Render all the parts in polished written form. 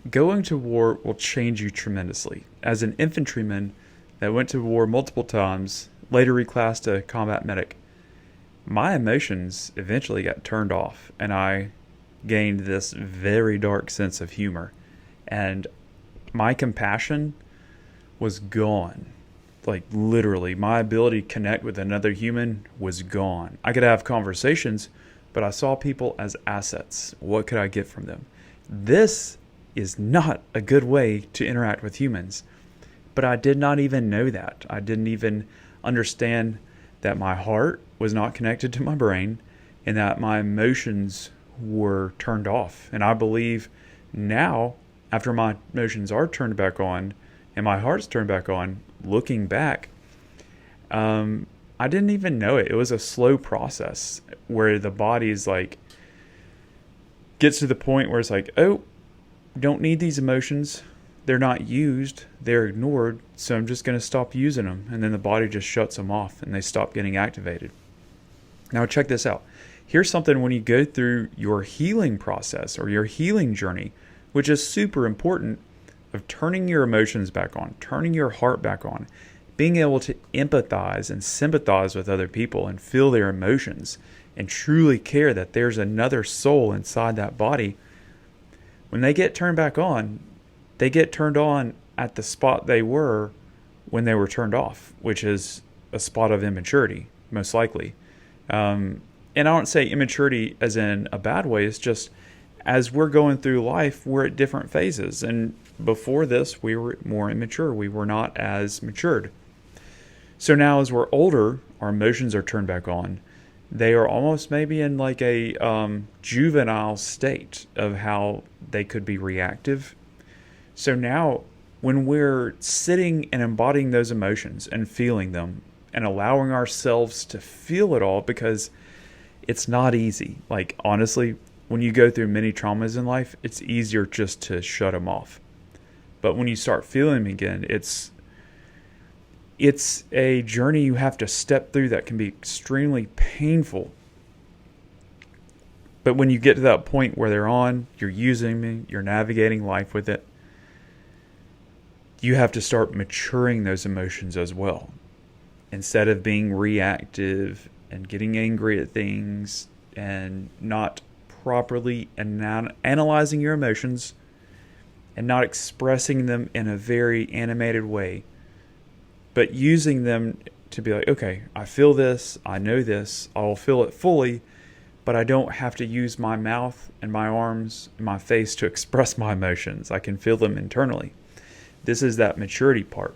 going to war will change you tremendously. As an infantryman that went to war multiple times, later reclassed to combat medic, my emotions eventually got turned off, and I gained this very dark sense of humor. And my compassion was gone. Like, literally, my ability to connect with another human was gone. I could have conversations, but I saw people as assets. What could I get from them? This is not a good way to interact with humans. But I did not even know that. I didn't even understand that my heart was not connected to my brain and that my emotions were turned off. And I believe now, after my emotions are turned back on and my heart's turned back on, looking back, I didn't even know it. It was a slow process where the body's like, gets to the point where it's like, oh, don't need these emotions. They're not used. They're ignored. So I'm just going to stop using them. And then the body just shuts them off and they stop getting activated. Now check this out. Here's something when you go through your healing process or your healing journey, which is super important, of turning your emotions back on, turning your heart back on, being able to empathize and sympathize with other people and feel their emotions and truly care that there's another soul inside that body. When they get turned back on, they get turned on at the spot they were when they were turned off, which is a spot of immaturity, most likely. And I don't say immaturity as in a bad way. It's just as we're going through life, we're at different phases. And before this, we were more immature. We were not as matured. So now as we're older, our emotions are turned back on. They are almost maybe in like a juvenile state of how they could be reactive. So now when we're sitting and embodying those emotions and feeling them and allowing ourselves to feel it all, because it's not easy. Like, honestly, when you go through many traumas in life, it's easier just to shut them off. But when you start feeling them again, it's a journey you have to step through that can be extremely painful. But when you get to that point where they're on, you're using them, you're navigating life with it, you have to start maturing those emotions as well. Instead of being reactive and getting angry at things and not properly analyzing your emotions and not expressing them in a very animated way, but using them to be like, okay, I feel this, I know this, I'll feel it fully, but I don't have to use my mouth and my arms and my face to express my emotions. I can feel them internally. This is that maturity part.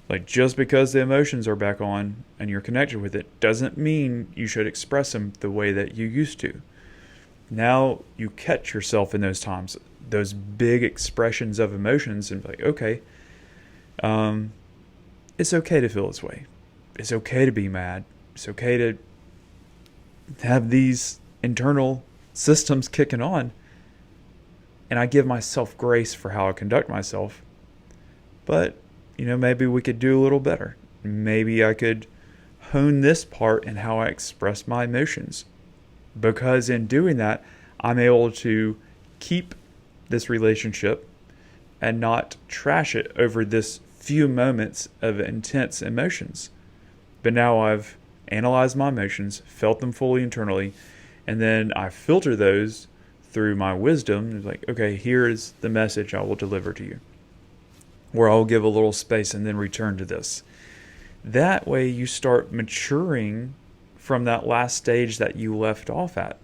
Like, just because the emotions are back on and you're connected with it doesn't mean you should express them the way that you used to. Now you catch yourself in those times, those big expressions of emotions, and be like, okay, it's okay to feel this way. It's okay to be mad. It's okay to have these internal systems kicking on. And I give myself grace for how I conduct myself. But, maybe we could do a little better. Maybe I could hone this part in how I express my emotions. Because in doing that, I'm able to keep this relationship and not trash it over this few moments of intense emotions. But now I've analyzed my emotions, felt them fully internally, and then I filter those through my wisdom. It's like, okay, here is the message I will deliver to you, where I'll give a little space and then return to this. That way you start maturing from that last stage that you left off at.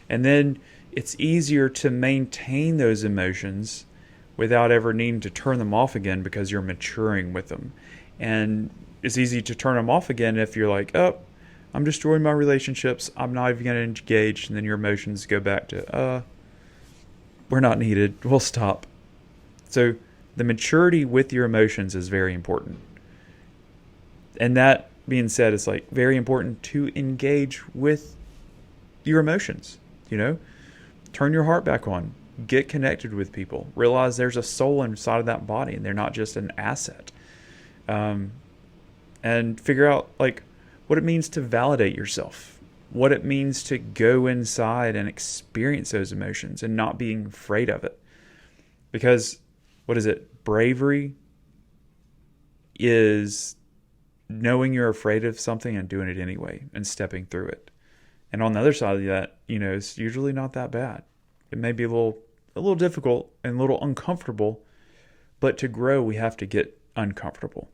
And then it's easier to maintain those emotions without ever needing to turn them off again, because you're maturing with them. And it's easy to turn them off again if you're like, oh, I'm destroying my relationships, I'm not even going to engage, and then your emotions go back to, we're not needed, we'll stop. So the maturity with your emotions is very important. And that being said, it's like very important to engage with your emotions. Turn your heart back on. Get connected with people. Realize there's a soul inside of that body and they're not just an asset. And figure out what it means to validate yourself. What it means to go inside and experience those emotions and not being afraid of it. Because, what is it? Bravery is knowing you're afraid of something and doing it anyway and stepping through it. And on the other side of that, it's usually not that bad. It may be a little difficult and a little uncomfortable, but to grow, we have to get uncomfortable.